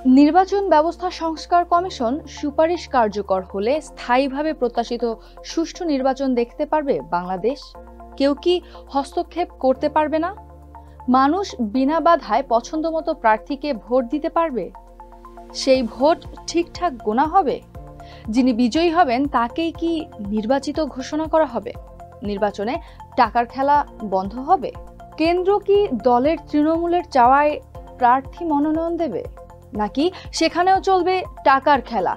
নির্বাচন ব্যবস্থা সংস্কার কমিশন সুপারিশ কার্যকর হলে স্থায়ীভাবে প্রত্যাশিত সুষ্ঠু নির্বাচন দেখতে পারবে বাংলাদেশ। কেউ কি হস্তক্ষেপ করতে পারবে না? মানুষ বিনা বাধায় পছন্দমতো প্রার্থীকে ভোট দিতে পারবে। সেই ভোট ঠিকঠাক গোনা হবে। যিনি বিজয়ী হবেন তাকেই কি নির্বাচিত ঘোষণা করা হবে? নির্বাচনে টাকার খেলা বন্ধ হবে? কেন্দ্র কি দলের তৃণমূলের চাওয়ায় প্রার্থী মনোনয়ন দেবে, নাকি সেখানেও চলবে টাকার খেলা?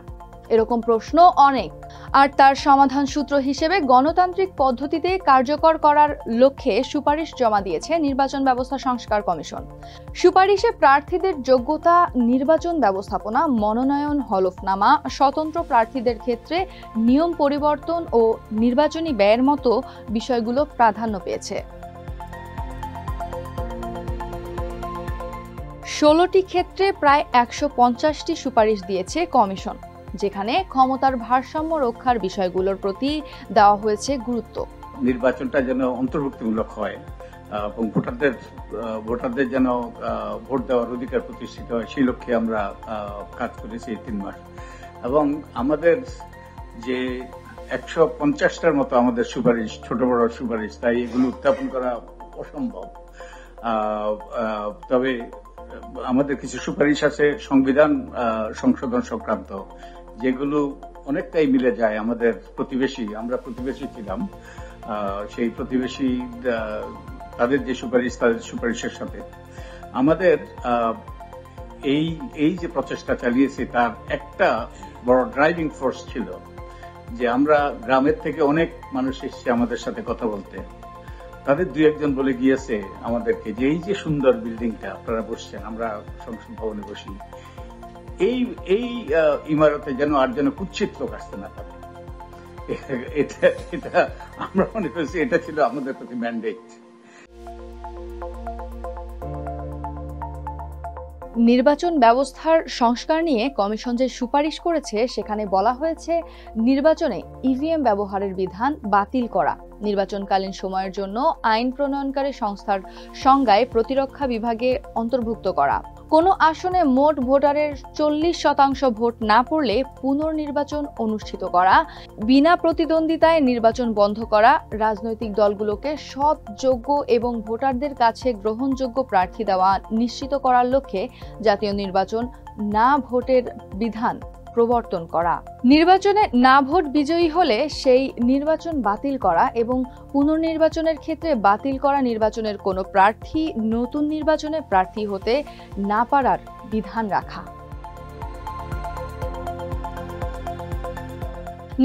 এরকম প্রশ্ন অনেক, আর তার সমাধান সূত্র হিসেবে গণতান্ত্রিক পদ্ধতিতে কার্যকর করার লক্ষ্যে সুপারিশ জমা দিয়েছে নির্বাচন ব্যবস্থা সংস্কার কমিশন। সুপারিশে প্রার্থীদের যোগ্যতা, নির্বাচন ব্যবস্থাপনা, মনোনয়ন হলফনামা, স্বতন্ত্র প্রার্থীদের ক্ষেত্রে নিয়ম পরিবর্তন ও নির্বাচনী ব্যয়ের মতো বিষয়গুলো প্রাধান্য পেয়েছে। 16টি ক্ষেত্রে প্রায় 150টি সুপারিশ দিয়েছে কমিশন, যেখানে ক্ষমতার ভারসাম্য রক্ষার বিষয়গুলোর প্রতি দেওয়া হয়েছে গুরুত্ব। নির্বাচনটা যেন অন্তর্ভুক্তিমূলক হয় এবং ভোটারদের যেন ভোট দেওয়ার অধিকার প্রতিষ্ঠিত হয়, সেই লক্ষ্যে আমরা কাজ করেছি এই 3 মাস। এবং আমাদের যে 150টার মতো আমাদের সুপারিশ, ছোট বড় সুপারিশ, তাই এগুলো উত্থাপন করা অসম্ভব। তবে আমাদের কিছু সুপারিশ আছে সংবিধান সংশোধন সংক্রান্ত, যেগুলো অনেকটাই মিলে যায় আমাদের আমরা প্রতিবেশী ছিলাম, সেই প্রতিবেশী তাদের যে তাদের সুপারিশের সাথে আমাদের এই যে প্রচেষ্টা চালিয়েছে তার একটা বড় ড্রাইভিং ফোর্স ছিল যে আমরা গ্রামের থেকে অনেক মানুষ এসেছে আমাদের সাথে কথা বলতে। তাদের 2-1 বলে গিয়েছে আমাদেরকে যে এই যে সুন্দর বিল্ডিংটা আপনারা বসছেন, আমরা সংসদ ভবনে বসি, এই ইমারতে যেন আর যেন কুৎসিত লোক আসতে না পারে। এটা আমরা মনে করছি এটা ছিল আমাদের প্রতি ম্যান্ডেট। নির্বাচন ব্যবস্থার সংস্কার নিয়ে কমিশন যে সুপারিশ করেছে সেখানে বলা হয়েছে নির্বাচনে ইভিএম ব্যবহারের বিধান বাতিল করা, নির্বাচনকালীন সময়ের জন্য আইন প্রণয়নকারী সংস্থার সংজ্ঞায় প্রতিরক্ষা বিভাগে অন্তর্ভুক্ত করা, কোনো আসনে মোট ভোটারের 40% ভোট না পড়লে পুনর্নির্বাচন অনুষ্ঠিত করা, বিনা প্রতিদ্বন্দ্বিতায় নির্বাচন বন্ধ করা, রাজনৈতিক দলগুলোকে সৎ, যোগ্য এবং ভোটারদের কাছে গ্রহণযোগ্য প্রার্থী দেওয়া নিশ্চিত করার লক্ষ্যে জাতীয় নির্বাচন না ভোটের বিধান প্রবর্তন করা, নির্বাচনে না ভোট বিজয়ী হলে সেই নির্বাচন বাতিল করা এবং পুনর্নির্বাচনের ক্ষেত্রে বাতিল করা নির্বাচনের কোনো প্রার্থী নতুন নির্বাচনে প্রার্থী হতে না পারার বিধান রাখা।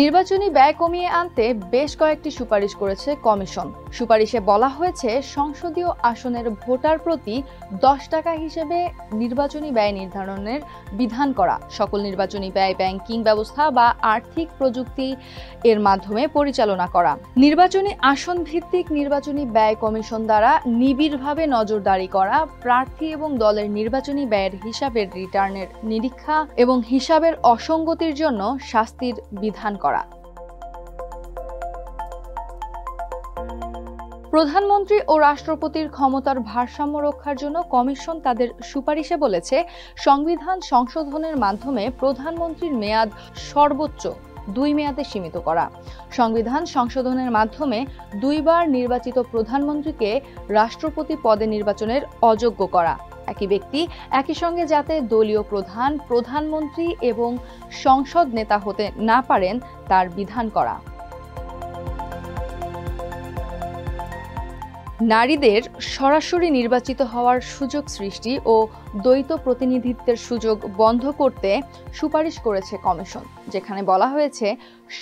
নির্বাচনী ব্যয় কমিয়ে আনতে বেশ কয়েকটি সুপারিশ করেছে কমিশন। সুপারিশে বলা হয়েছে সংসদীয় আসনের ভোটার প্রতি 10 টাকা হিসেবে নির্বাচনী ব্যয় নির্ধারণের বিধান করা, সকল নির্বাচনী ব্যয় ব্যাংকিং ব্যবস্থা বা আর্থিক প্রযুক্তি এর মাধ্যমে পরিচালনা করা, নির্বাচনী আসন ভিত্তিক নির্বাচনী ব্যয় কমিশন দ্বারা নিবিড়ভাবে নজরদারি করা, প্রার্থী এবং দলের নির্বাচনী ব্যয়ের হিসাবের রিটার্নের নিরীক্ষা এবং হিসাবের অসঙ্গতির জন্য শাস্তির বিধান করা। প্রধানমন্ত্রী ও রাষ্ট্রপতির ক্ষমতার ভারসাম্য রক্ষার জন্য কমিশন তাদের সুপারিশে বলেছে সংবিধান সংশোধনের মাধ্যমে প্রধানমন্ত্রীর মেয়াদ সর্বোচ্চ 2 মেয়াদে সীমিত করা, সংবিধান সংশোধনের মাধ্যমে 2 বার নির্বাচিত প্রধানমন্ত্রীকে রাষ্ট্রপতি পদে নির্বাচনের অযোগ্য করা, একই ব্যক্তি একই সঙ্গে যাতে দলীয় প্রধান, প্রধানমন্ত্রী এবং সংসদ নেতা হতে না পারেন তার বিধান করা, নারীদের সরাসরি নির্বাচিত হওয়ার সুযোগ সৃষ্টি ও দ্বৈত প্রতিনিধিত্বের সুযোগ বন্ধ করতে সুপারিশ করেছে কমিশন, যেখানে বলা হয়েছে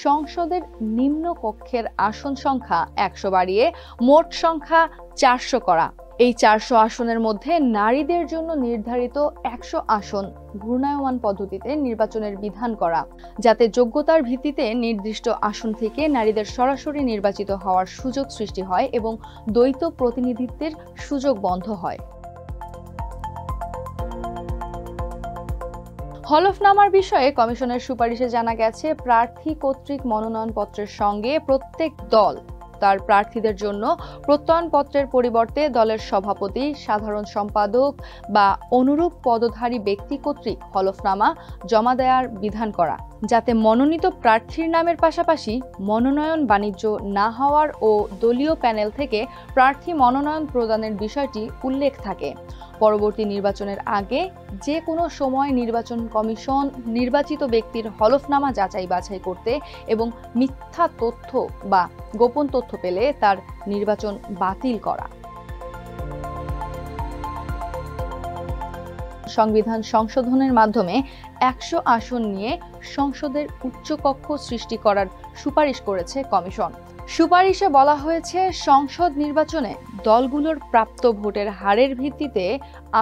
সংসদের নিম্ন কক্ষের আসন সংখ্যা 100 বাড়িয়ে মোট সংখ্যা 400 করা, এই 400 আসনের মধ্যে নারীদের জন্য নির্ধারিত 100 আসন ঘূর্ণায়মান পদ্ধতিতে নির্বাচনের বিধান করা, যাতে যোগ্যতার ভিত্তিতে নির্দিষ্ট আসন থেকে নারীদের সরাসরি নির্বাচিত হওয়ার সুযোগ সৃষ্টি হয় এবং দ্বৈত প্রতিনিধিত্বের সুযোগ বন্ধ হয়। হলফনামার বিষয়ে কমিশনের সুপারিশে জানা গেছে প্রার্থী কর্তৃক মনোনয়নপত্রের সঙ্গে প্রত্যেক দল তার প্রার্থীদের জন্য প্রত্যয়নপত্রের পরিবর্তে দলের সভাপতি, সাধারণ সম্পাদক বা অনুরূপ পদধারী ব্যক্তি কর্তৃক হলফনামা জমা দেওয়ার বিধান করা, যাতে মনোনীত প্রার্থীর নামের পাশাপাশি মনোনয়ন বাণিজ্য না হওয়ার ও দলীয় প্যানেল থেকে প্রার্থী মনোনয়ন প্রদানের বিষয়টি উল্লেখ থাকে। পরবর্তী নির্বাচনের আগে যে কোনো সময় নির্বাচন কমিশন নির্বাচিত ব্যক্তির হলফনামা যাচাই বাছাই করতে এবং মিথ্যা তথ্য বা গোপন তথ্য পেলে তার নির্বাচন বাতিল করা। সংবিধান সংশোধনের মাধ্যমে 100 আসন নিয়ে সংসদের উচ্চকক্ষ সৃষ্টি করার সুপারিশ করেছে কমিশন। সুপারিশে বলা হয়েছে, সংসদ নির্বাচনে দলগুলোর প্রাপ্ত ভোটের হারের ভিত্তিতে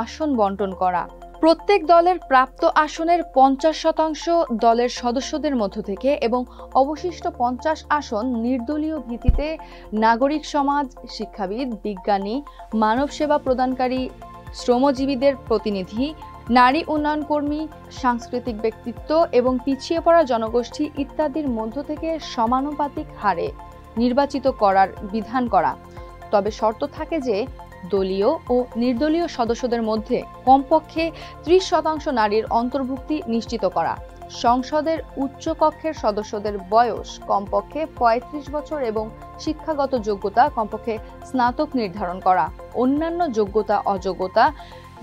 আসন বণ্টন করা। প্রত্যেক দলের প্রাপ্ত আসনের 50% দলের সদস্যদের মধ্য থেকে এবং অবশিষ্ট 50 আসন নির্দলীয় ভিত্তিতে নাগরিক সমাজ, শিক্ষাবিদ, বিজ্ঞানী, মানব সেবা প্রদানকারী, শ্রমজীবীদের প্রতিনিধি, নারী উন্নয়ন কর্মী, সাংস্কৃতিক ব্যক্তিত্ব এবং পিছিয়ে পড়া জনগোষ্ঠী ইত্যাদির মধ্য থেকে সমানুপাতিক হারে নির্বাচিত করার বিধান করা। তবে শর্ত থাকে যে দলীয় ও নির্দলীয় সদস্যদের মধ্যে কমপক্ষে 30% নারীর অন্তর্ভুক্তি নিশ্চিত করা। সংসদের উচ্চকক্ষের সদস্যদের বয়স কমপক্ষে 35 বছর এবং শিক্ষাগত যোগ্যতা কমপক্ষে স্নাতক নির্ধারণ করা। অন্যান্য যোগ্যতা অযোগ্যতা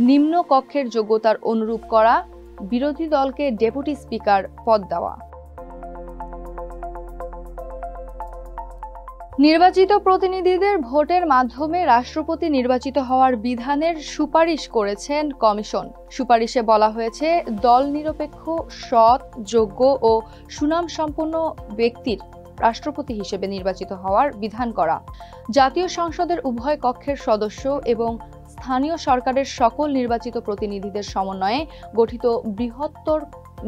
নিম্ন কক্ষের যোগ্যতার অনুরূপ করা। বিরোধী দলকে ডেপুটি স্পিকার পদ দেওয়া। নির্বাচিত প্রতিনিধিদের ভোটের মাধ্যমে রাষ্ট্রপতি নির্বাচিত হওয়ার বিধানের সুপারিশ করেছেন কমিশন। সুপারিশে বলা হয়েছে, দল নিরপেক্ষ, সৎ, যোগ্য ও সুনামসম্পন্ন ব্যক্তির রাষ্ট্রপতি হিসেবে নির্বাচিত হওয়ার বিধান করা। জাতীয় সংসদের উভয় কক্ষের সদস্য এবং স্থানীয় সরকারের সকল নির্বাচিত প্রতিনিধিদের সমন্বয়ে গঠিত বৃহত্তর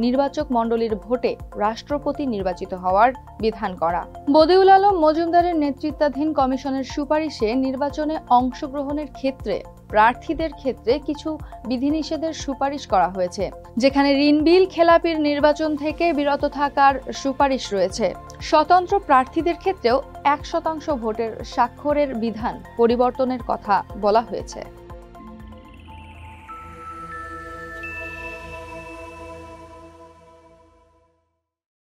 নির্বাচক মণ্ডলীর ভোটে রাষ্ট্রপতি নির্বাচিত হওয়ার বিধান করা। বদিউল আলম মজুমদারের নেতৃত্বাধীন কমিশনের সুপারিশে নির্বাচনে অংশগ্রহণের ক্ষেত্রে প্রার্থীদের ক্ষেত্রে কিছু বিধিনিষেধের সুপারিশ করা হয়েছে, যেখানে ঋণ বিল খেলাপির নির্বাচন থেকে বিরত থাকার সুপারিশ রয়েছে। স্বতন্ত্র প্রার্থীদের ক্ষেত্রেও 1% ভোটের স্বাক্ষরের বিধান পরিবর্তনের কথা বলা হয়েছে।